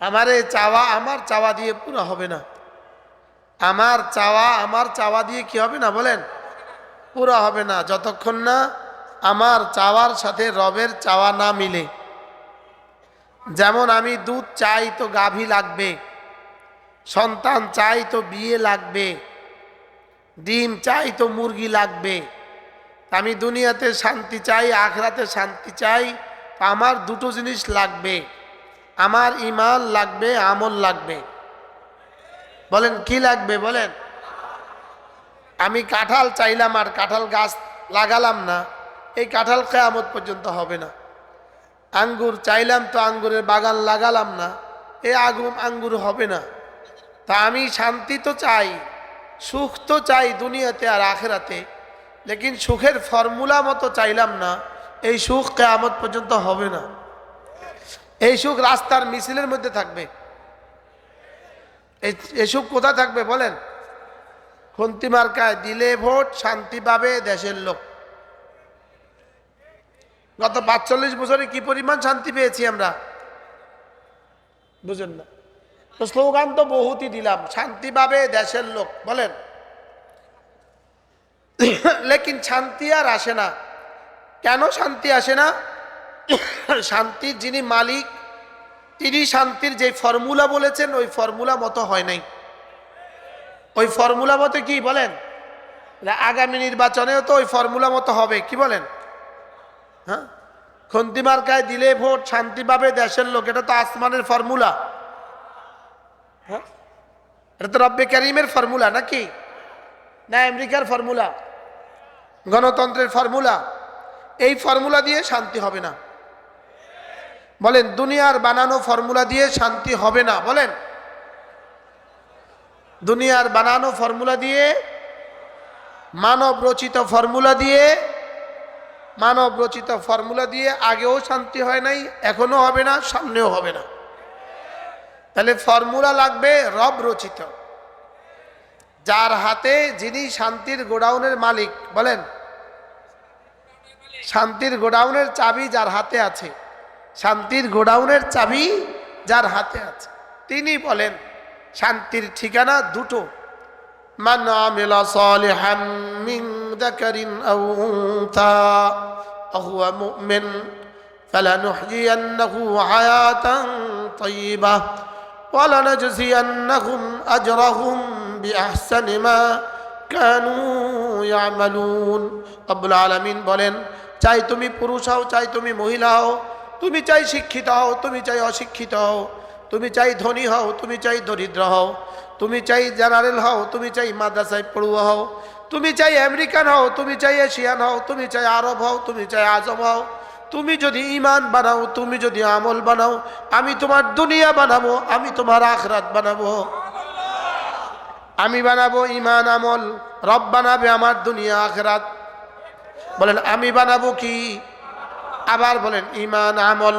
আমার চাওয়া দিয়ে পুরো হবে না। আমার চাওয়া দিয়ে কি হবে না বলেন, পুরো হবে না যতক্ষণ না আমার চাওয়ার সাথে রবের চাওয়া না মিলে। যেমন আমি দুধ চাই তো গাভী লাগবে, সন্তান চাই তো বিয়ে লাগবে, ডিম চাই তো মুরগি লাগবে। আমি দুনিয়াতে শান্তি চাই, আখিরাতে শান্তি চাই, আমার দুটো জিনিস লাগবে, আমার ঈমান লাগবে, আমল লাগবে। বলেন কি লাগবে বলেন? আমি কাঁঠাল চাইলাম আর কাঁঠাল গাছ লাগালাম না, এই কাঁঠাল কিয়ামত পর্যন্ত হবে না। আঙ্গুর চাইলাম তো আঙ্গুরের বাগান লাগালাম না, এই আঙ্গুর হবে না। তা আমি শান্তি তো চাই, সুখ তো চাই দুনিয়াতে আর আখিরাতে, লেকিন সুখের ফর্মুলা মতো চাইলাম না, এই সুখ কিয়ামত পর্যন্ত হবে না। এই সুখ রাস্তার মিছিলের মধ্যে থাকবে। এই সুখ কোথায় থাকবে বলেন? খুন্তি মার্কায় দিলে ভোট শান্তি পাবে দেশের লোক। গত ৪৫ বছরে কি পরিমাণ শান্তি পেয়েছি আমরা, বুঝেন না? তো স্লোগান তো বহুতই দিলাম, শান্তি পাবে দেশের লোক বলেন, লেকিন শান্তি আর আসে না। কেন শান্তি আসে না? শান্তির যিনি মালিক তিনি শান্তির যে ফর্মুলা বলেছেন ওই ফর্মুলা মতো হয় নাই। ওই ফর্মুলা মতো কি বলেন, আগামী নির্বাচনেও তো ওই ফর্মুলা মতো হবে, কি বলেন? হ্যাঁ, খুন্তি মার্কায় দিলে ভোট শান্তি পাবে দেশের লোক, এটা তো আসমানের ফর্মুলা। হ্যাঁ, এটা তো রব্বে কারিমের ফর্মুলা নাকি, না আমেরিকার ফর্মুলা, গণতন্ত্রের ফর্মুলা? এই ফর্মুলা দিয়ে শান্তি হবে না। বলেন দুনিয়ার বানানো ফর্মুলা দিয়ে শান্তি হবে না বলেন। দুনিয়ার বানানো ফর্মুলা দিয়ে, মানব রচিত ফর্মুলা দিয়ে আগেও শান্তি হয় নাই, এখনো হবে না, সামনেও হবে না। তাহলে ফর্মুলা লাগবে রব রচিত, যার হাতে, যিনি শান্তির গোডাউনের মালিক বলেন, শান্তির গোডাউনের চাবি যার হাতে আছে, শান্তির গোডাউনের চাবি যার হাতে আছে, তিনি বলেন শান্তির ঠিকানা দুটো। মান আমিলা সালিহাম মিন যাকারিন আও উনসা ওয়া হুয়া মুমিন ফালানুহয়িয়ান্নাহু হায়াতান তাইয়্যিবাহ ওয়া লানাজজিয়ান্নাহুম আজরাহুম বিআহসানি মা কানু ইয়ামালুন। রব্বুল আলামিন বলেন, চাই তুমি পুরুষ হও, চাই তুমি মহিলা হও, তুমি চাই শিক্ষিত হও, তুমি চাই অশিক্ষিত হও, তুমি চাই ধনী হও, তুমি চাই দরিদ্র হও, তুমি চাই জেনারেল হও, তুমি চাই মাদ্রাসায় পড়ুয়া হও, তুমি চাই আমেরিকান হও, তুমি চাই এশিয়ান হও, তুমি চাই আরব হও, তুমি চাই আজম হও, তুমি যদি ঈমান বানাও, তুমি যদি আমল বানাও, আমি তোমার দুনিয়া বানাবো, আমি তোমার আখিরাত বানাবো। আমি বানাবো ঈমান আমল, রব বানাবে আমার দুনিয়া আখিরাত। বলেন আমি বানাবো কি? আবার বলেন ঈমান আমল,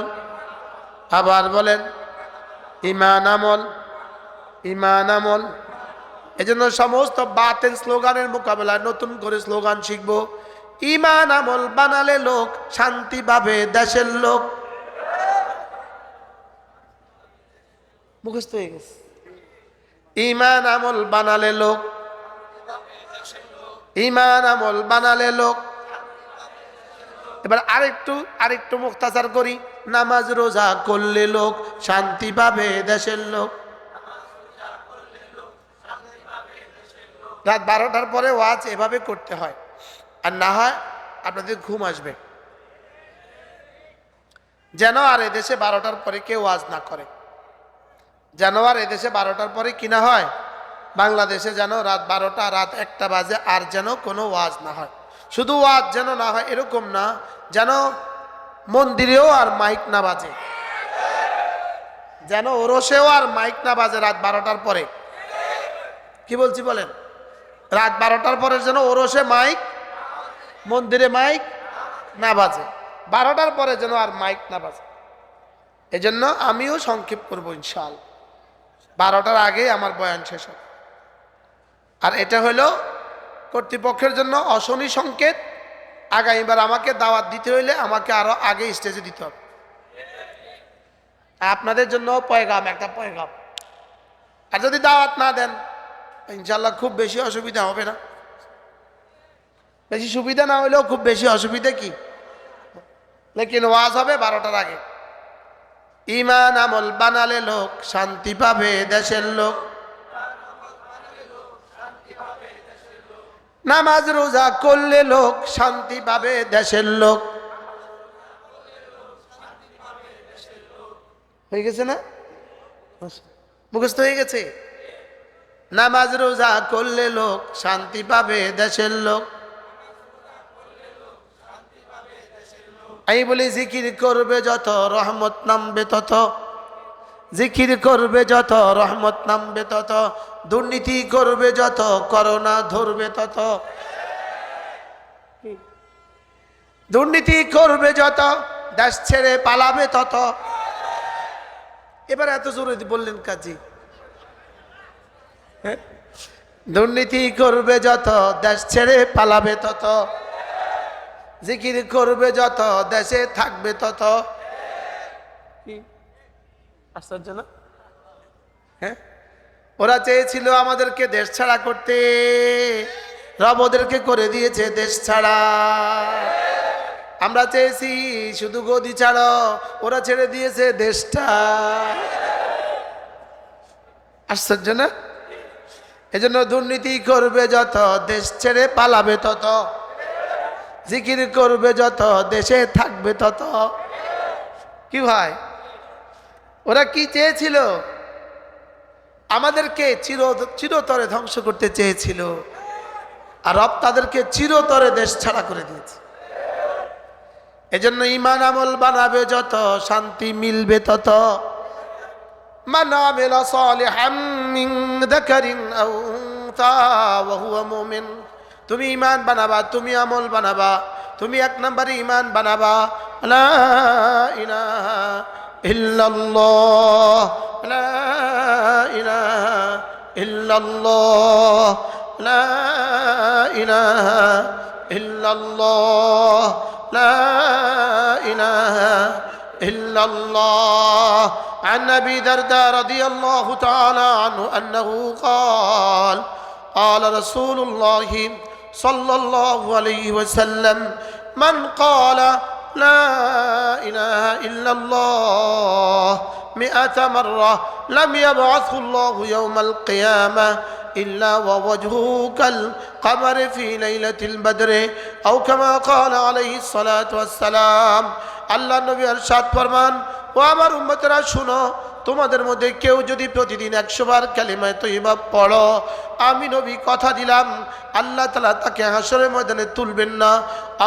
আবার বলেন ঈমান আমল, ঈমান আমল। এজন্য সমস্ত বাতিল স্লোগানের মোকাবেলায় নতুন করে স্লোগান শিখবো, ঈমান আমল বানালে লোক শান্তি পাবে দেশের লোক। মুখস্থ হয়ে গেছে, ঈমান আমল বানালে লোক, ঈমান আমল বানালে লোক। এবার আরেকটু মুখতাসার করি, নামাজ রোজা করলে লোক শান্তি পাবে দেশের লোক। রাত 12টার পরে ওয়াজ এভাবে করতে হয়, আর না হয় আপনাদের ঘুম আসবে। যেন আর এদেশে 12টার পরে কেউ ওয়াজ না করে, যেন আর এদেশে 12টার পরে কিনা হয়, বাংলাদেশে যেন রাত 12টা রাত 1টা বাজে আর যেন কোনো ওয়াজ না হয়। শুধু ওয়াজ যেন না হয় এরকম না, যেন মন্দিরেও আর মাইক না বাজে, যেন ওরসেও আর মাইক না বাজে রাত 12টার পরে। কি বলছি বলেন? রাত 12টার পরে যেন ওরসে মাইক, মন্দিরে মাইক না বাজে, 12টার পরে যেন আর মাইক না বাজে। এজন্য আমিও সংক্ষেপ করবো ইনশাআল্লাহ, 12টার আগে আমার বয়ান শেষ হবে। আর এটা হলো কর্তৃপক্ষের জন্য অশনি সংকেত, আগামীবার আমাকে দাওয়াত দিতে হইলে আমাকে আরো আগে স্টেজে দিতে হবে। আপনাদের জন্য পয়গাম, একটা পয়গাম। আর যদি দাওয়াত না দেন ইনশাল্লাহ খুব বেশি অসুবিধা হবে না। বেশি সুবিধা না হলেও খুব বেশি অসুবিধা কি, লেকিন ওয়াজ হবে 12টার আগে। ঈমান আমল বানালে লোক শান্তি পাবে দেশের লোক, নামাজ রোজা করলে লোক শান্তি পাবে দেশের লোক। হয়ে গেছে না, মুখস্থ হয়ে গেছে? নামাজ রোজা করলে লোক শান্তি পাবে দেশের লোক। আমি বলি জিকির করবে যত রহমত নামবে তত, জিকির করবে যত রহমত নামবে তত, দুর্নীতি করবে যত করোনা ধরবে তত, দুর্নীতি করবে যত দেশ ছেড়ে পালাবে তত। এবার এত জোরে বললেন কাজী? দুর্নীতি করবে যত দেশ ছেড়ে পালাবে তত, জিকির করবে যত দেশে থাকবে তত। আশ্চর্য না? হ্যাঁ, ওরা চেয়েছিল আমাদেরকে দেশ ছাড়া করতে, রব ওদেরকে করে দিয়েছে দেশ ছাড়া। আমরা চেয়েছি শুধু গদি ছাড়ো, ওরা ছেড়ে দিয়েছে দেশটা। আশ্চর্য না? এজন্য দুর্নীতি করবে যত দেশ ছেড়ে পালাবে তত, জিকির করবে যত দেশে থাকবে তত। কি ভাই, ওরা কি চেয়েছিল? আমাদেরকে চিরতরে ধ্বংস করতে চেয়েছিল, আর রব তাদেরকে চিরতরে দেশ ছাড়া করে দিয়েছে। এজন্য ঈমান আমল বানাবে যত শান্তি মিলবে তত। মান আমিলা সালিহাম মিন যাকারিন আও উনসা ওয়া হুয়া মুমিন। তুমি ঈমান বানাবা, তুমি আমল বানাবা, তুমি এক নম্বরে ঈমান বানাবা লা ইলাহা ইল্লাল্লাহ, লা ইলাহা ইল্লাল্লাহ, লা ইলাহা ইল্লাল্লাহ, لا إله إلا الله. عن أبي درداء رضي الله تعالى عنه أنه قال قال رسول الله صلى الله عليه وسلم من قال لا إله إلا الله 100 مرة لم يبعثه الله يوم القيامة إلا ووجهه كالقمر في ليلة البدر أو كما قال عليه الصلاة والسلام. আল্লাহ নবী ইরশাদ ফরমান, ও আমার উম্মতেরা শুনো, তোমাদের মধ্যে কেউ যদি প্রতিদিন 100 বার কালিমা তয়্যিবা পড়ো, আমি নবী কথা দিলাম আল্লাহ তাআলা তাকে হাসরের ময়দানে তুলবেন না,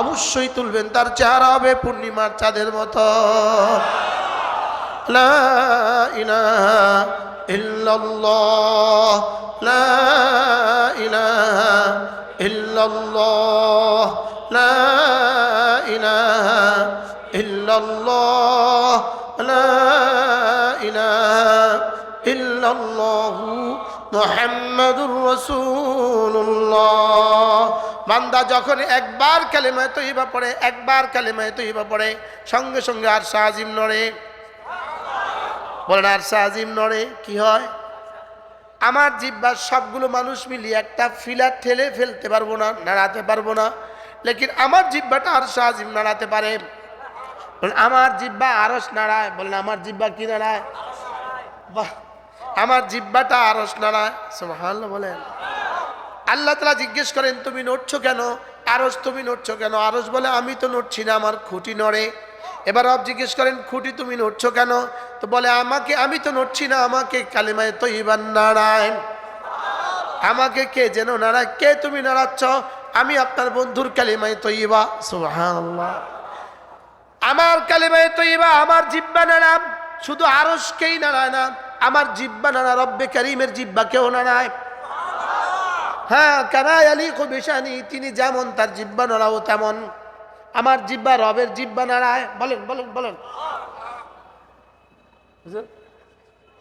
অবশ্যই তুলবেন, তার চেহারা হবে পূর্ণিমার চাঁদের মতো। লা ইলাহা ইল্লাল্লাহ, লা ইলাহা ইল্লাল্লাহ, লা ইলাহা ইল্লাল্লাহ, লা ইলাহা ইল্লাল্লাহ মুহাম্মাদুর রাসূলুল্লাহ। বান্দা যখন একবার কালিমা তয়্যিবা পড়ে, একবার কালিমা তয়্যিবা পড়ে, সঙ্গে সঙ্গে আরশ আজিম নড়ে। বলেন আরশ আজিম নড়ে। কি হয়? আমার জিহ্বার সবগুলো মানুষ মিলিয়ে একটা ফিলার ঠেলে ফেলতে পারবো না, নাড়াতে পারবো না, লেকিন আমার জিহ্বাটা আরশ আজিম নাড়াতে পারে। বলেন আমার জিহ্বা আরশ নাড়ায়। বলেন আমার জিহ্বা কি নাড়ায়? বাহ, আমার জিহ্বাটা আরশ নাড়ায়। সুবহানাল্লাহ বলেন। আল্লাহ তাআলা জিজ্ঞেস করেন তুমি নড়ছো কেন? আরশ তুমি নড়ছো কেন? আরশ বলে আমি তো নড়ছি না, আমার খুঁটি নড়ে। এবার রব জিজ্ঞেস করেন খুঁটি তুমি নড়ছো কেন? তো বলে আমি তো নড়ছি না, আমাকে কালিমায়ে তয়্যিবা নাড়ায়। আমাকে কে যেন নাড়ায়। কে তুমি নাড়াচ্ছ? আমি আপনার বন্ধুর কালিমায়ে তয়্যিবা। সুবহানাল্লাহ। আমার কালিমায়ে তয়্যিবা, আমার জিহ্বা নাড়াম, শুধু আরশকেই নাড়ায় না, আমার জিহ্বা নাড়া রব্বে কারীমের জিহ্বাকেও নাড়ায়। হ্যাঁ, কামা ইয়ালিকু বিশানি, তিনি যেমন তার জিহ্বা নাড়াও তেমন আমার জিহ্বা রবের জিহ্বা নাড়ায়। বলেন বলেন বলেন,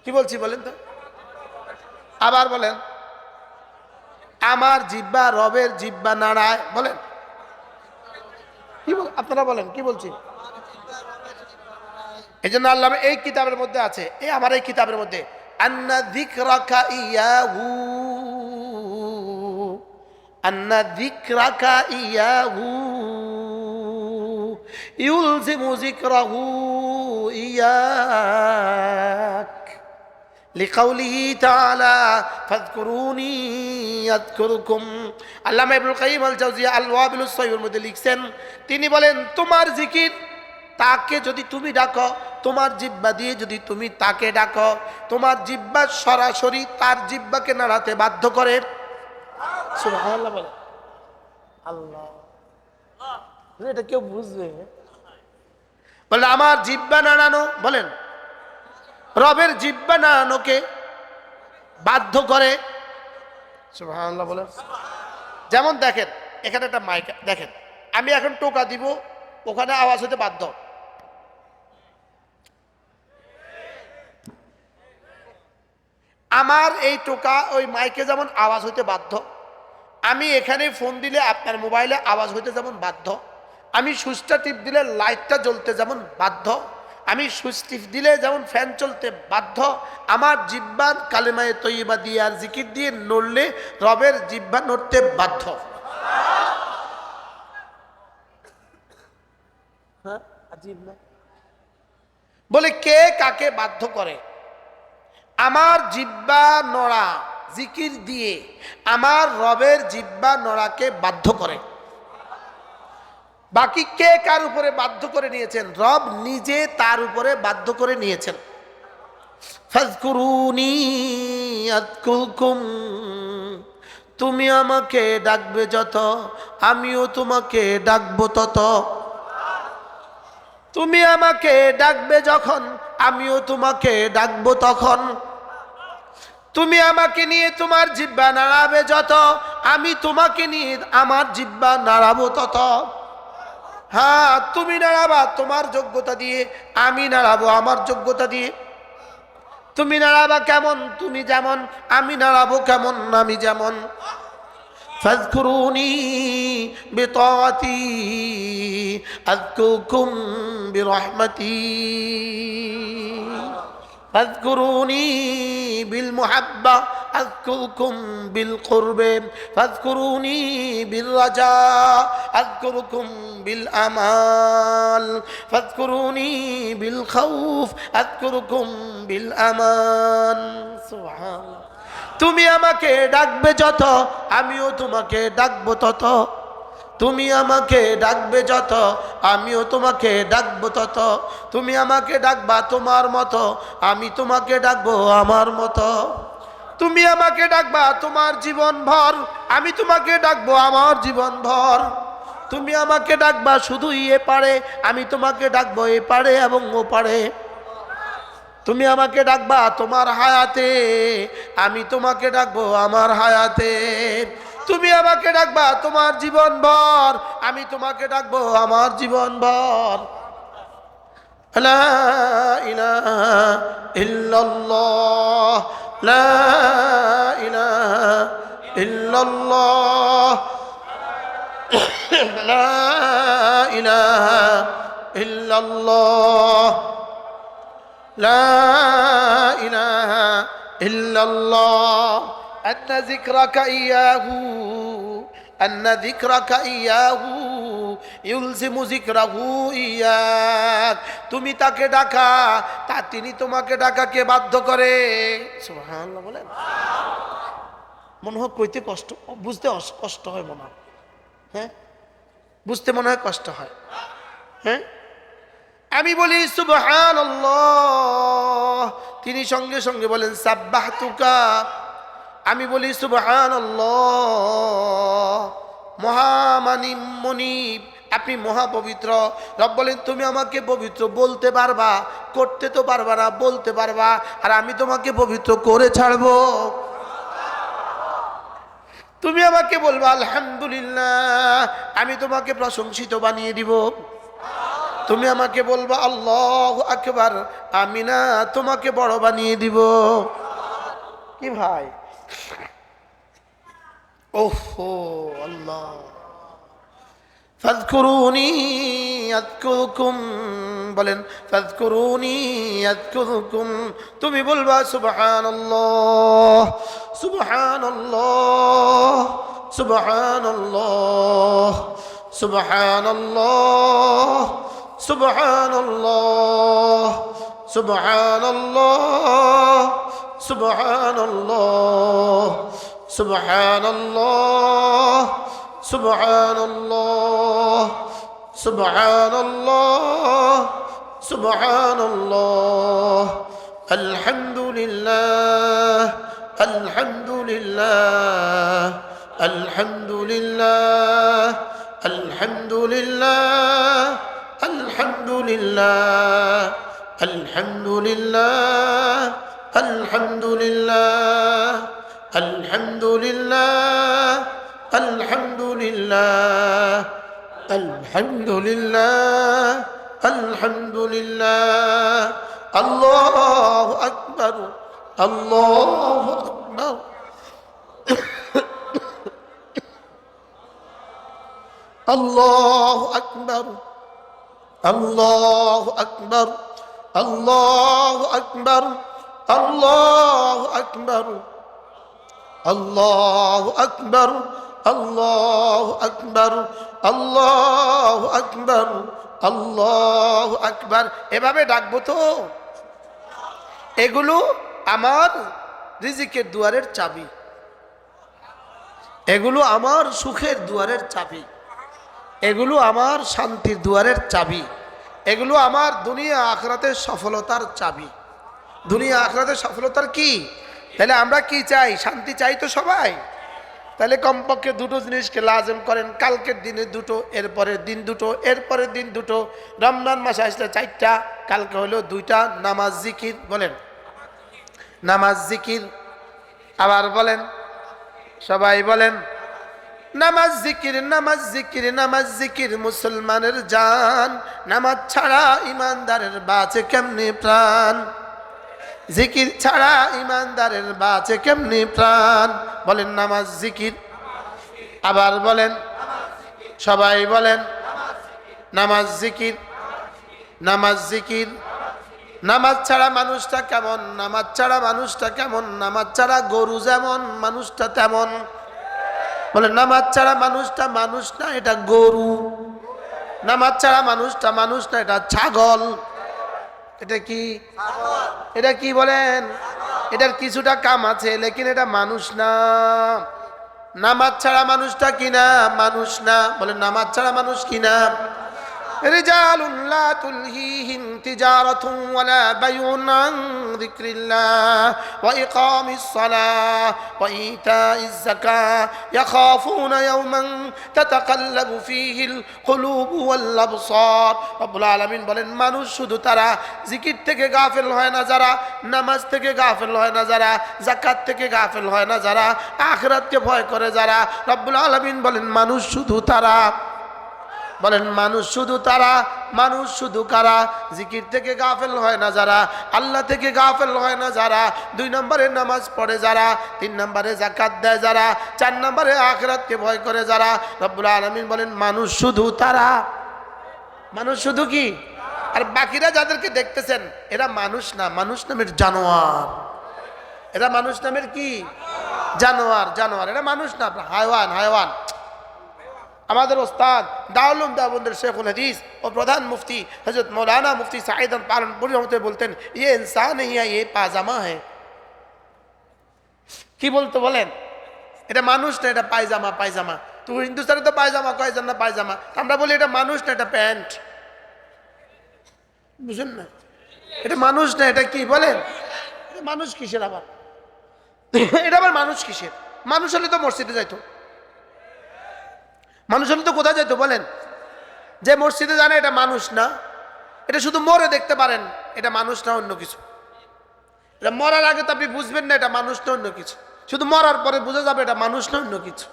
কি বলছি বলেন তো, আবার বলেন। আমার জিহ্বা রবের জিহ্বা নাড়ায়। বলেন কি আপনারা বলেন কি বলছি? এই জন্য আল্লাহ এই কিতাবের মধ্যে আছে, এই আমার এই কিতাবের মধ্যে, আন্না যিকরাকা ইয়াহু, আন্না যিকরাকা ইয়াহু ইউলজিমু যিকরাহু ইয়াক লিকাউলিহি তাআলা ফাযকুরুনি আযকুরুকুম। আল্লামা ইবনুল কাইয়িম আল জাওজিয়া আল ওয়াবিলুস সাইয়্যিবের মধ্যে লিখছেন, তিনি বলেন তোমার জিকির, তাকে যদি তুমি ডাকো, তোমার জিহ্বা দিয়ে যদি তুমি তাকে ডাকো, তোমার জিহ্বা সরাসরি তার জিহ্বাকে নাড়াতে বাধ্য করে। সুবহানাল্লাহ বলে আল্লাহ, এটা কেউ বুঝবে? বলে আমার জিহ্বা নাড়ানো, বলেন রবের জিহ্বা নাড়ানোকে বাধ্য করে। সুবহানাল্লাহ বলেন। যেমন দেখেন এখানে একটা মাইক, দেখেন আমি এখন টোকা দিব, ওখানে আওয়াজ হতে বাধ্য। আমার এই টোকা ওই মাইকে যেমন আওয়াজ হইতে বাধ্য, আমি এখানে ফোন দিলে আপনার মোবাইলে আওয়াজ হইতে যেমন বাধ্য, আমি সুইচটা টিপ দিলে লাইটটা জ্বলতে যেমন বাধ্য, আমি সুইচ টিপ দিলে যেমন ফ্যান চলতে বাধ্য, আমার জিহ্বার কালেমায়ে তয়্যিবা দিয়ে আর জিকির দিয়ে নড়লে রবের জিহ্বা নড়তে বাধ্য। হ্যাঁ, আজীব না? বলে কে কাকে বাধ্য করে? আমার জিহ্বা নড়া জিকির দিয়ে আমার রবের জিহ্বা নড়াকে বাধ্য করে। বাকি কে কার উপরে বাধ্য করে নিয়েছেন? রব নিজে তার উপরে বাধ্য করে নিয়েছেন। ফাযকুরুনি আযকুরকুম, তুমি আমাকে ডাকবে যত, আমিও তোমাকে ডাকবো তত। তুমি আমাকে ডাকবে যখন, আমিও তোমাকে ডাকবো তখন। তুমি আমাকে নিয়ে তোমার জিহ্বা নাড়াবে যত, আমি তোমাকে নিয়ে আমার জিহ্বা নাড়াবো তত। হ্যাঁ, তুমি নাড়াবা তোমার যোগ্যতা দিয়ে, আমি নাড়াবো আমার যোগ্যতা দিয়ে। তুমি নাড়াবা কেমন? তুমি যেমন। আমি নাড়াবো কেমন? আমি যেমন। ফাযকুরুনি বিতাআতি আযকুরকুম বিরহমাতি, ফাযকুরুনি বিল মুহাব্বা আযকুরকুম বিল কুরবে, ফাযকুরুনি বিল রাজা আযকুরকুম বিল আমাল, ফাযকুরুনি বিল খাউফ আযকুরকুম বিল আমান। সুবহানাল্লাহ। তুমি আমাকে ডাকবে যত, আমিও তোমাকে ডাকবো তত। তুমি আমাকে ডাকবে যত, আমিও তোমাকে ডাকবো তত। তুমি আমাকে ডাকবা তোমার মতো, আমি তোমাকে ডাকবো আমার মতো। তুমি আমাকে ডাকবা তোমার জীবন ভর, আমি তোমাকে ডাকবো আমার জীবন ভর। তুমি আমাকে ডাকবা শুধু এ পারে, আমি তোমাকে ডাকবো এ পারে এবং ও পারে। তুমি আমাকে ডাকবা তোমার হায়াতে, আমি তোমাকে ডাকবো আমার হায়াতে। তুমি আমাকে ডাকবা তোমার জীবন ভর, আমি তোমাকে ডাকবো আমার জীবন ভর। লা ইলাহা ইল্লাল্লাহ, লা ইলাহা ইল্লাল্লাহ, লা ইলাহা ইল্লাল্লাহ, লা ইলাহা ইল্লাল্লাহ। আন্না যিকরাকা ইয়াহু, আন্না যিকরাকা ইয়াহু ইউলজিমু যিকরাহু ইয়াক। তুমি তাকে ডাকা, তা তিনি তোমাকে ডাকাকে বাধ্য করে। সুবহানাল্লাহ বলেন। মনে হয় কইতে কষ্ট, বুঝতে কষ্ট হয় মনে হয়। হ্যাঁ, বুঝতে মনে হয় কষ্ট হয়। হ্যাঁ, আমি বলি সুবহানাল্লাহ, তিনি সঙ্গে সঙ্গে বলেন সাব্বাহতুকা। আমি বলি সুবহানাল্লাহ, মহামানিব মনিব, আপনি মহাপবিত্র। রব বলেন তুমি আমাকে পবিত্র বলতে পারবা, করতে তো পারবা না, বলতে পারবা, আর আমি তোমাকে পবিত্র করে ছাড়বো। তুমি আমাকে বলবা আলহামদুলিল্লাহ, আমি তোমাকে প্রশংসিত বানিয়ে দিব। তুমি আমাকে বলবা আল্লাহু আকবার, আমি না তোমাকে বড় বানিয়ে দিব। কি ভাই, ওহো আল্লাহ। ফাযকুরুনি আযকুরকুম, বলেন ফাযকুরুনি আযকুরকুম। তুমি বলবা সুবহানাল্লাহ সুবহানাল্লাহ সুবহানাল্লাহ সুবহানাল্লাহ সুবহানাল্লাহ সুবহানাল্লাহ সুবহানাল্লাহ সুবহানাল্লাহ সুবহানাল্লাহ সুবহানাল্লাহ সুবহানাল্লাহ আলহামদুলিল্লাহ আলহামদুলিল্লাহ আলহামদুলিল্লাহ আলহামদুলিল্লাহ আলহামদুলিল্লাহ আলহামদুলিল্লাহ আলহামদুলিল্লাহ আলহামদুলিল্লাহ আলহামদুলিল্লাহ আলহামদুলিল্লাহ আলহামদুলিল্লাহ আল্লাহু আকবার আল্লাহু আকবার আল্লাহু আকবার আল্লাহু আকবার আল্লাহু আকবার আল্লাহু আকবার আল্লাহু আকবার আল্লাহু আকবার আল্লাহু আকবার আল্লাহু আকবার। এভাবে ডাকবো তো। এগুলো আমার রিজিকের দুয়ারের চাবি, এগুলো আমার সুখের দুয়ারের চাবি, এগুলো আমার শান্তির দুয়ারের চাবি, এগুলো আমার দুনিয়া আখিরাতের সফলতার চাবি। দুনিয়া আখিরাতের সফলতার কি? তাহলে আমরা কি চাই? শান্তি চাই তো সবাই। তাহলে কমপক্ষে দুটো জিনিসকে লাজম করেন। কালকের দিনে দুটো, এরপরের দিন দুটো, এরপরের দিন দুটো। রমজান মাসে আসলে 4টা, কালকে হলো 2টা। নামাজ জিকির, বলেন নামাজ জিকির। আবার বলেন, সবাই বলেন নামাজ জিকির, নামাজ জিকির, নামাজ জিকির মুসলমানের জান। নামাজ ছাড়া ইমানদারের বাঁচে কেমনি প্রাণ, জিকির ছাড়া ইমানদারের বাঁচে কেমনি প্রাণ। বলেন নামাজ জিকির। আবার বলেন, সবাই বলেন নামাজ জিকির, নামাজ জিকির। নামাজ ছাড়া মানুষটা কেমন, নামাজ ছাড়া মানুষটা কেমন? নামাজ ছাড়া গরু যেমন, মানুষটা তেমন। বলে নামাজ ছাড়া মানুষটা মানুষ না, এটা গরু। নামাজ ছাড়া মানুষটা মানুষ না, এটা ছাগল। এটা কি? এটা কি বলেন? এটার কিছুটা কাম আছে, লেকিন এটা মানুষ না। নামাজ ছাড়া মানুষটা কিনা? মানুষ না। বলে নামাজ ছাড়া মানুষ কিনা? রিজালুন লা তুলহিহিম তিজারাতুন ওয়ালা বাইউন আন যিকরিল্লাহ ওয়া ইকামিস সালাহ ওয়া ইতাইজ যাকাহ ইয়াখাফুনা ইয়াওমান তাতাকাল্লাবু ফীহিল কুলুবু ওয়াল আবসার। রব্বুল আলামিন বলেন মানুষ শুধু তারা জিকির থেকে গাফিল হয় না যারা, নামাজ থেকে গাফিল হয় না যারা, যাকাত থেকে গাফিল হয় না যারা, আখিরাতকে ভয় করে যারা। রব্বুল আলামিন বলেন মানুষ শুধু তারা। বলেন মানুষ শুধু তারা। মানুষ শুধু কারা? জিকির থেকে গাফেল হয় না যারা, আল্লাহ থেকে গাফেল হয় না যারা, 2 নম্বরে নামাজ পড়ে যারা, 3 নম্বরে যাকাত দেয় যারা, 4 নম্বরে আখিরাতকে ভয় করে যারা। রব্বুল আলামিন বলেন মানুষ শুধু তারা। মানুষ শুধু কি? আর বাকিরা যাদেরকে দেখতেছেন এরা মানুষ না, মানুষ নামের জানোয়ার। এরা মানুষ নামের কি? জানোয়ার। জানোয়ার, এরা মানুষ না, হায়ওয়ান। হায়ওয়ান। আমাদের ওস্তাদ দাউলুম দেওবন্দের শেখুল হাদিস ও প্রধান মুফতি হযরত মৌলানা মুফতি সাঈদ পালনপুরি রহমতুল্লাহ বলতেন ये इंसान नहीं है, ये पायजामा है। কি বলতো বলেন? এটা মানুষ না, এটা পায়জামা। পায়জামা তো হিন্দুস্তানে তো পায়জামা কয় না, পায়জামা। আমরা বলি এটা মানুষ না, এটা প্যান্ট। বুঝেন না? এটা মানুষ না, এটা কি বলেন? এটা মানুষ কিসের আবার? এটা আবার মানুষ কিসের? মানুষ হলে তো মসজিদে যাইতো। মানুষ হলে তো কোথায় যেত বলেন? যে মসজিদে জানে এটা মানুষ না, এটা শুধু মরে দেখতে পারেন, এটা মানুষ না অন্য কিছু। এটা মরার আগে তো আপনি বুঝবেন না এটা মানুষ না অন্য কিছু, শুধু মরার পরে বুঝে যাবে এটা মানুষ না অন্য কিছু।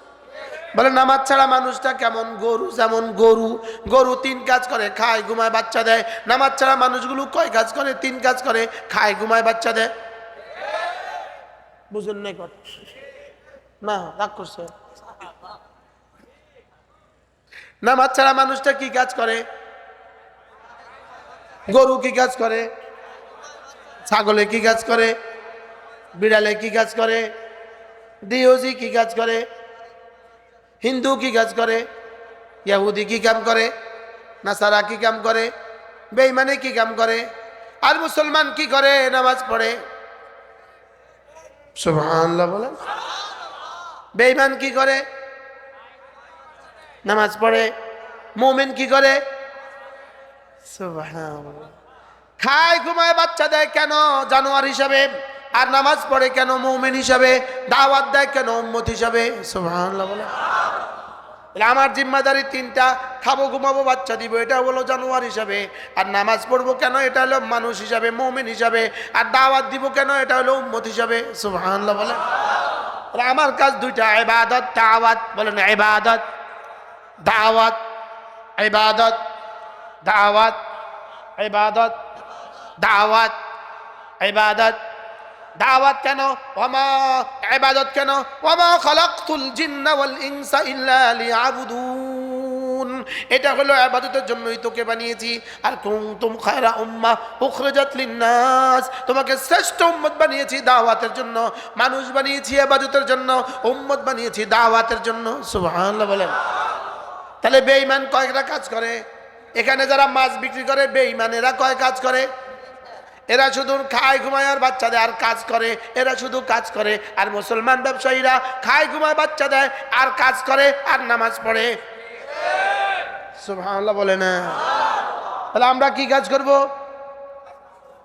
বলে নামাজ ছাড়া মানুষটা কেমন? গরু যেমন। গরু, গরু 3 কাজ করে, খায় ঘুমায় বাচ্চা দেয়। নামাজ ছাড়া মানুষগুলো কয় কাজ করে? 3 কাজ করে, খায় ঘুমায় বাচ্চা দেয়। বুঝেন নাই কথা? না রাগ করছে। নামাজ ছাড়া মানুষটা কি কাজ করে? গরু কি কাজ করে? ছাগলে কি কাজ করে? বিড়ালে কি কাজ করে? ডিওজি কি কাজ করে? হিন্দু কি কাজ করে? ইহুদি কি কাম করে? নাসারা কি কাম করে? বেঈমানে কি কাম করে? আর মুসলমান কি করে? নামাজ পড়ে। সুবহানাল্লাহ বলেন। বেঈমান কি করে? নামাজ পড়ে। মুমিন কি করে? সুবহানাল্লাহ। খায় ঘুমায় বাচ্চা দেয় কেন? জানোয়ার হিসাবে। আর নামাজ পড়ে কেন? মুমিন হিসাবে। দাওয়াত দেয় কেন? উম্মত হিসাবে। সুবহানাল্লাহ বলেন। আমার জিম্মাদারি তিনটা, খাবো ঘুমাবো বাচ্চা দিব, এটা হলো জানোয়ার হিসাবে। আর নামাজ পড়বো কেন? এটা হলো মানুষ হিসাবে, মুমিন হিসাবে। আর দাওয়াত দিব কেন? এটা হলো উম্মত হিসাবে। সুবহানাল্লাহ বলেন। আমার কাজ দুইটা, ইবাদত দাওয়াত। বলেন ইবাদত দাওয়াত। ইবাদত দাওয়াত। ইবাদত দাওয়াত। ইবাদত দাওয়াত কেন? ওয়ামা ইবাদত কেন? ওয়ামা খালাকতুল জিন্না ওয়াল ইনসা ইল্লা লিয়াবুদুন। এটা হলো ইবাদতের জন্যই তোকে বানিয়েছি। আর কুনতুম খায়রা উম্মাহ উখরিজাত লিন-নাস, তোমাকে শ্রেষ্ঠ উম্মত বানিয়েছি দাওয়াতের জন্য। মানুষ বানিয়েছি ইবাদতের জন্য, উম্মত বানিয়েছি দাওয়াতের জন্য। সুবহানাল্লাহ বলেন। তাহলে বেঈমান কয়টা কাজ করে? এখানে যারা মাছ বিক্রি করে বেঈমানেরা কয় কাজ করে? এরা শুধু খায় ঘুমায় আর বাচ্চা দেয় আর কাজ করে। এরা শুধু কাজ করে। আর মুসলমান ব্যবসায়ীরা খায় ঘুমায় বাচ্চা দেয় আর কাজ করে আর নামাজ পড়ে। সুবহানাল্লাহ বলে না? তাহলে আমরা কি কাজ করব?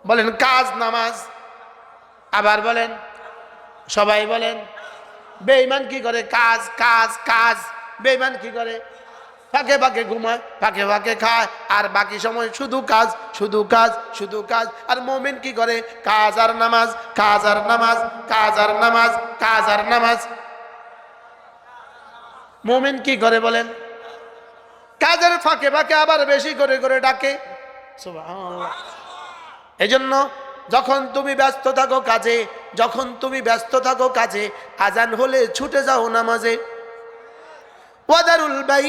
বলেন কাজ, নামাজ। আবার বলেন, সবাই বলেন। বেঈমান কি করে? কাজ কাজ কাজ। বেঈমান কি করে? ফাঁকে ফাঁকে ঘুমায়, ফাঁকে ফাঁকে খায়, আর বাকি সময় শুধু কাজ, শুধু কাজ, শুধু কাজ। আর মুমিন কি করে? কাজ আর নামাজ, কাজ আর নামাজ, কাজ আর নামাজ, কাজ আর নামাজ। মুমিন কি করে বলেন? কাজের ফাঁকে ফাঁকে আবার বেশি করে করে ডাকে। সুবহানাল্লাহ। এজন্য যখন তুমি ব্যস্ত থাকো কাজে, যখন তুমি ব্যস্ত থাকো কাজে, আজান হলে ছুটে যাও নামাজে। ওয়াদারুল বাই,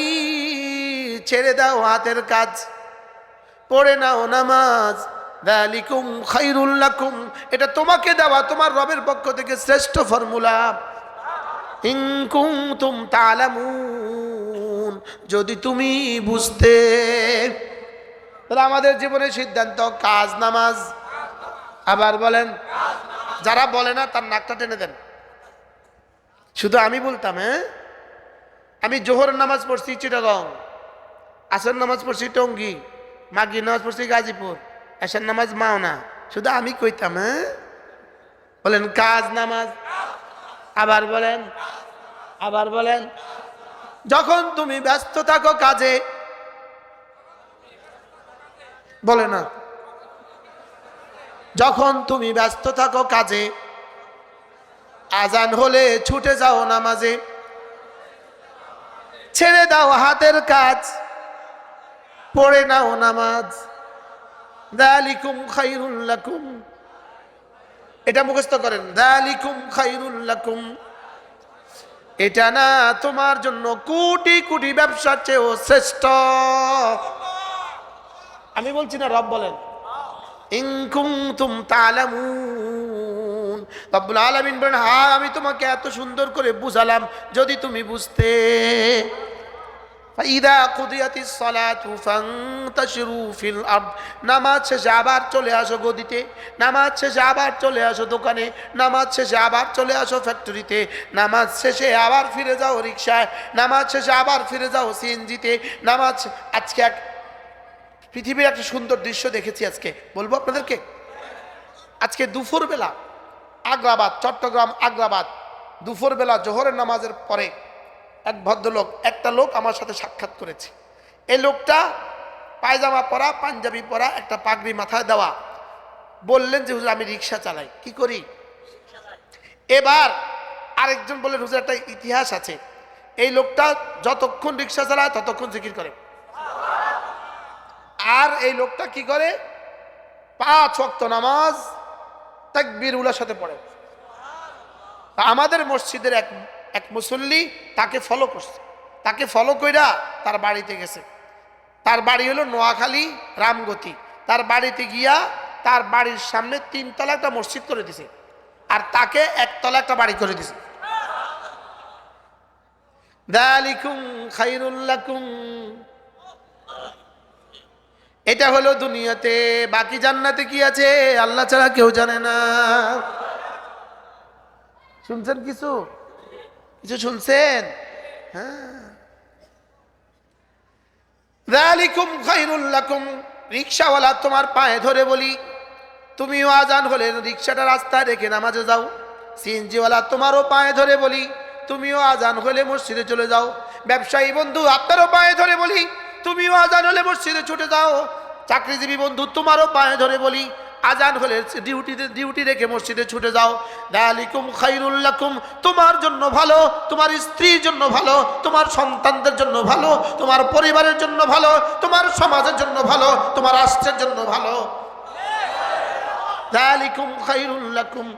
ছেড়ে দাও হাতের কাজ, পড়ে নাও নামাজ। যালিকুম খায়রুল লাকুম, এটা তোমাকে দেওয়া তোমার রবের পক্ষ থেকে শ্রেষ্ঠ ফর্মুলা। ইন কুনতুম তা'লামুন, যদি তুমি বুঝতে। তাহলে আমাদের জীবনের সিদ্ধান্ত কাজ নামাজ। আবার বলেন। যারা বলে না তার নাকটা টেনে দেন। শুধু আমি বলতাম, হ্যাঁ, আমি জোহর নামাজ পড়ছি চিটাগং, আসর নামাজ পড়ছি টঙ্গী, মাগরিব নামাজ পড়ছি গাজীপুর, এশার নামাজ মাওনা। শুধু আমি কইতাম, হ্যাঁ। বলেন কাজ নামাজ। আবার বলেন, আবার বলেন। যখন তুমি ব্যস্ত থাকো কাজে, বলে না, যখন তুমি ব্যস্ত থাকো কাজে, আজান হলে ছুটে যাও নামাজে। ছেড়ে দাও হাতের কাজ, পড়ে নাও নামাজ। যালিকুম খায়রুল লাকুম, এটা মুখস্থ করেন। যালিকুম খায়রুল লাকুম, এটা না তোমার জন্য কোটি কোটি ব্যবসার চেয়েও শ্রেষ্ঠ। আমি বলছি না, রব বলেন। ইন কুনতুম তা'লামুন, রব্বুল আলামিন বলেন, হ্যাঁ আমি তোমাকে এত সুন্দর করে বুঝালাম যদি তুমি বুঝতে। ফাইদা কুদিয়াতিস সালাতু ফান্তাশিরু ফিল আরদ, নামাজ শেষে আবার চলে আসো গদিতে, নামাজ শেষে আবার চলে আসো দোকানে, নামাজ শেষে আবার চলে আসো ফ্যাক্টরিতে, নামাজ শেষে আবার ফিরে যাও রিকশায়, নামাজ শেষে আবার ফিরে যাও সিএনজিতে। নামাজ, আজকে এক পৃথিবীর একটা সুন্দর দৃশ্য দেখেছি আজকে, বলবো আপনাদেরকে। আজকে দুপুরবেলা আগ্রাবাদ, চট্টগ্রাম আগ্রাবাদ, দুপুরবেলা জোহরের নামাজের পরে এক ভদ্রলোক, একটা লোক আমার সাথে সাক্ষাৎ করেছে। এই লোকটা পায়জামা পরা, পাঞ্জাবি পরা, একটা পাগড়ি মাথায় দেওয়া। বললেন যে হুজুর আমি রিক্সা চালাই, কি করি। এবার আরেকজন বললেন হুজুর একটা ইতিহাস আছে, এই লোকটা যতক্ষণ রিক্সা চালায় ততক্ষণ জিকির করে। আর এই লোকটা কি করে? 5 ওয়াক্ত নামাজ তাকবীর উলার সাথে পড়ে। আমাদের মসজিদের এক মুসল্লি তাকে ফলো করছে, তাকে ফলো কইরা তার বাড়িতে গেছে। তার বাড়ি হলো নোয়াখালী রামগতি। তার বাড়িতে গিয়া তার বাড়ির সামনে 3 তলা একটা মসজিদ করে দিছে, আর তাকে 1 তলা একটা বাড়ি করে দিছে। যালিকুম খায়রুল লাকুম, এটা হলো দুনিয়াতে। বাকি জান্নাতে কি আছে আল্লাহ ছাড়া কেউ জানে না। শুনছেন কিছু কিছু শুনছেন? হ্যাঁ, যালিকুম খায়রুল লাকুম। রিকশাওয়ালা তোমার পায়ে ধরে বলি, তুমিও আজান হলে রিকশাটা রাস্তায় রেখে নামাজে যাও। সিএনজিওয়ালা তোমারও পায়ে ধরে বলি, তুমিও আজান হলে মসজিদে চলে যাও। ব্যবসায়ী বন্ধু আপনারও পায়ে ধরে বলি, তুমিও আজান হলে মসজিদে ছুটে যাও। চাকরিজীবী বন্ধু তোমারও পায়ে ধরে বলি, আজান হলে ডিউটি রেখে মসজিদে ছুটে যাও। যালিকুম খায়রুল লাকুম, তোমার জন্য ভালো, তোমার স্ত্রীর জন্য ভালো, তোমার সন্তানদের জন্য ভালো, তোমার পরিবারের জন্য ভালো, তোমার সমাজের জন্য ভালো, তোমার রাষ্ট্রের জন্য ভালো। যালিকুম খায়রুল লাকুম।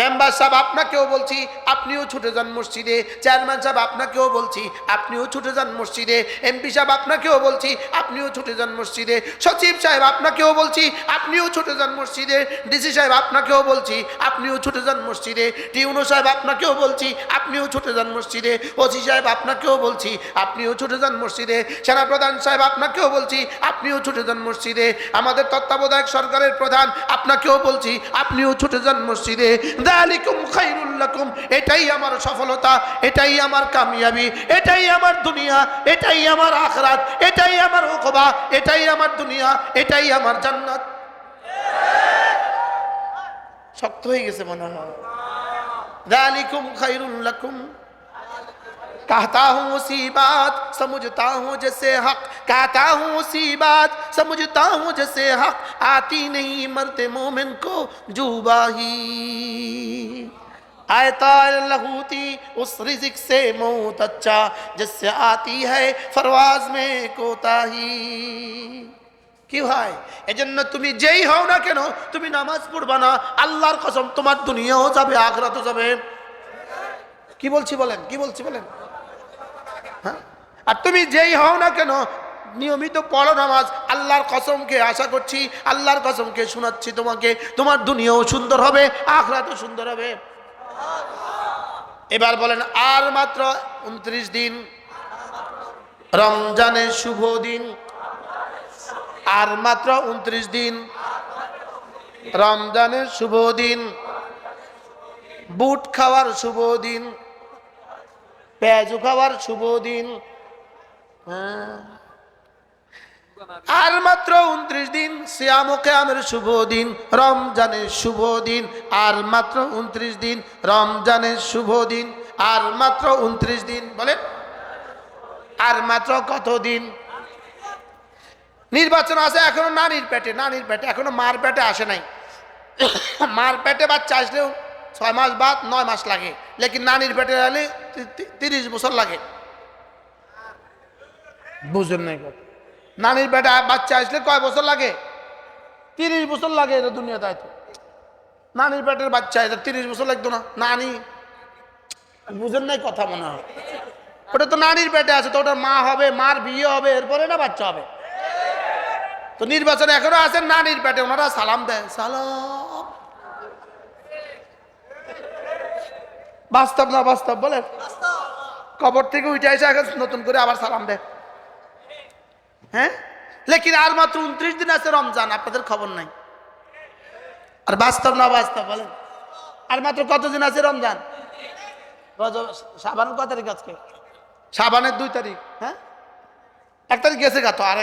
মেম্বার সাহেব আপনাকেও বলছি, আপনিও ছুটে যান মসজিদে। চেয়ারম্যান সাহেব আপনাকেও বলছি, আপনিও ছুটে যান মসজিদে। এমপি সাহেব আপনাকেও বলছি, আপনিও ছুটে যান মসজিদে। সচিব সাহেব আপনাকেও বলছি, আপনিও ছুটে যান মসজিদে। ডিসি সাহেব আপনাকেও বলছি, আপনিও ছুটে যান মসজিদে। টিউনো সাহেব আপনাকেও বলছি, আপনিও ছুটে যান মসজিদে। ওসি সাহেব আপনাকেও বলছি, আপনিও ছুটে যান মসজিদে। সেনাপ্রধান সাহেব আপনাকেও বলছি, আপনিও ছুটে যান মসজিদে। আমাদের তত্ত্বাবধায়ক সরকারের প্রধান আপনাকেও বলছি, আপনিও ছুটে যান মসজিদে। যালিকুম খায়রুল লাকুম, এটাই আমার সফলতা, এটাই আমার কামিয়াবি, এটাই আমার দুনিয়া, এটাই আমার আখিরাত, এটাই আমার উকবা, এটাই আমার দুনিয়া, এটাই আমার জান্নাত। শক্ত হয়ে গেছে মনে হয়। যালিকুম খায়রুল লাকুম। कहता हूँ उसी बात समझता हूँ जैसे हक, कहता हूँ उसी बात समझता हूँ जैसे हक, आती नहीं मरते मोमिन को जुबाही, आयता लहूती उस रिज़िक से मौत अच्छा, जिससे आती है फरवाज में कोताही। কি হয় এজন্য তুমি যেই হও না কেন তুমি নামাজ পড়বা না, আল্লাহর কসম তোমার দুনিয়াও যাবে আখিরাতও যাবে। কি বলছি বলেন, কি বলছি বলেন? হ্যাঁ, আর তুমি যেই হও না কেন নিয়মিত পড়ো নামাজ, আল্লাহর কসমকে আশা করছি, আল্লাহর কসমকে শোনাচ্ছি তোমাকে, তোমার দুনিয়াও সুন্দর হবে আখিরাতও সুন্দর হবে। এবার বলেন, আর মাত্র 29 দিন রমজানের শুভ দিন, আর মাত্র 29 দিন রমজানের শুভ দিন, বুট খাওয়ার শুভ দিন, পেঁয়াজু খাওয়ার শুভ দিন। আর মাত্র 29 দিন সিয়াম ও কিয়ামের শুভ দিন, রমজানের শুভ দিন। আর মাত্র 29 দিন রমজানের শুভ দিন, আর মাত্র 29 দিন। বলেন আর মাত্র কত দিন? নির্বাচন আছে এখনো নানির পেটে, নানির পেটে এখনো মার পেটে আসে নাই। মার পেটে বাচ্চা আসলেও 6 মাস বাদ 9 মাস লাগে, লেকিন নানির পেটে আলে 30 বছর লাগে। বুঝেন নাই কথা? নানির পেটে বাচ্চা আসলে কয় বছর লাগে? 30 বছর লাগে। এটা দুনিয়াতে তো নানির পেটের বাচ্চা এটা 30 বছর লাগতো না? নানি বুঝেন নাই কথা মনে হয়? ওটা তো নানির পেটে আছে, তো ওটার মা হবে, মার বিয়ে হবে, এরপরে না বাচ্চা হবে। তো নির্বাচন এখনো আছে নানির পেটে, ওনারা সালাম দেয়, সালাম। বাস্তব না বাস্তব বলেন? কবর থেকে উঠে এসে নতুন করে আবার সালাম দেয়। হ্যাঁ, লেকিন আর মাত্র 29 দিন আছে রমজান, আপনাদের খবর নাই। আর বাস্তব না বাস্তব বলেন? আর মাত্র কতদিন আছে রমজান? শাবানের কত তারিখ আজকে? শাবানের 2 তারিখ। হ্যাঁ, 1 তারিখ গেছে গা, তো আর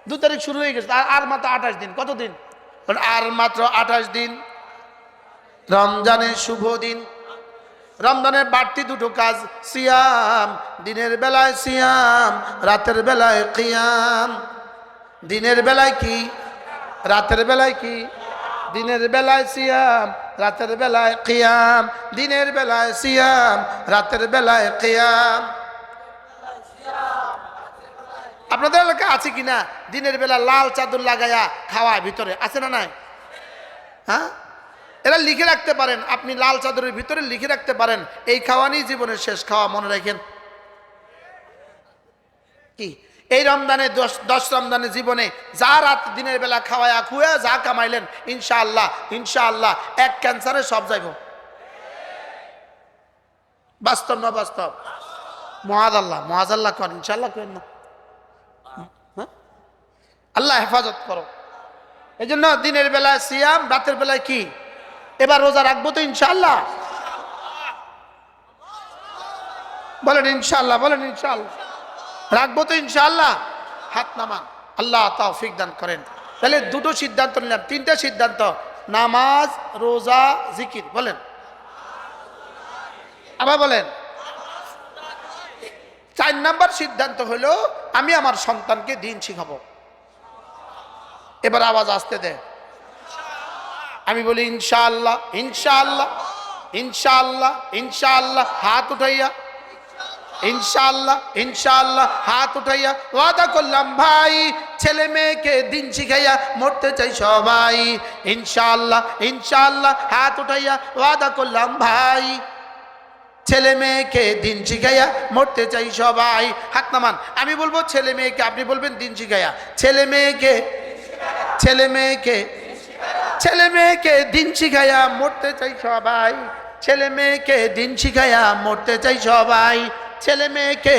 2 তারিখ শুরু হয়ে গেছে। আর মাত্র 28 দিন। কতদিন? আর মাত্র 28 দিন রমজানের শুভ দিন। রমজানের বাড়তি 2টো কাজ, সিয়াম, দিনের বেলায় সিয়াম, রাতের বেলায় কিয়াম। দিনের বেলায় কি, রাতের বেলায় কি? দিনের বেলায় সিয়াম, রাতের বেলায় কিয়াম। দিনের বেলায় সিয়াম, রাতের বেলায় কিয়াম। আপনাদের এলাকায় আছে কিনা দিনের বেলা লাল চাদর লাগায়া খাওয়ায় ভিতরে? আছে না নাই? হ্যাঁ, এরা লিখে রাখতে পারেন, আপনি লাল চাদরের ভিতরে লিখে রাখতে পারেন, এই খাওয়া নিয়ে জীবনের শেষ খাওয়া, মনে রাখেন। কি এই রমজানে 10 রমজানের জীবনে যা রাত দিনের বেলা খাওয়ায়া খুয়া যা কামাইলেন, ইনশাআল্লাহ ইনশাআল্লাহ এক ক্যান্সারে সব যাইব। বাস্তব না বাস্তব? মহাজাল্লাহ কর, ইনশাআল্লাহ করেন না, আল্লাহ হেফাজত করো। এই জন্য দিনের বেলায় সিয়াম, রাতের বেলায় কি? এবার রোজা রাখবো তো ইনশাআল্লাহ? বলেন ইনশাআল্লাহ, বলেন ইনশাআল্লাহ। রাখবো তো ইনশাআল্লাহ? হাত নামান, আল্লাহ তৌফিক দান করেন। তাহলে দুটো সিদ্ধান্ত নিলাম, তিনটা সিদ্ধান্ত, নামাজ, রোজা, জিকির। বলেন আবার বলেন। 4 নাম্বার সিদ্ধান্ত হলো আমি আমার সন্তানকে দিন শিখাবো। এবার আওয়াজ আসতে দে, আমি বলি ইনশাআল্লাহ ইনশাআল্লাহ ইনশাআল্লাহ ইনশাআল্লাহ, হাত উঠাইয়া ইনশাআল্লাহ ইনশাআল্লাহ, হাত উঠাইয়া ওয়াদা করলাম ভাই, ছেলে মেয়েকে দিন শিখাইয়া মরতে চাই সবাই। ইনশাআল্লাহ ইনশাআল্লাহ, হাত উঠাইয়া ওয়াদা করলাম ভাই, ছেলে মেয়েকে দিন শিখাইয়া মরতে চাই সবাই। হাত নামান, আমি বলবো ছেলে মেয়েকে, আপনি বলবেন দিন শিখাইয়া। ছেলে মেয়েকে ছেলে মেয়েকে ছেলে মেয়েকে দিন শিখাইয়া মরতে চাই সবাই। ছেলে মেয়েকে দিন শিখাইয়া মরতে চাই সবাই। ছেলে মেয়েকে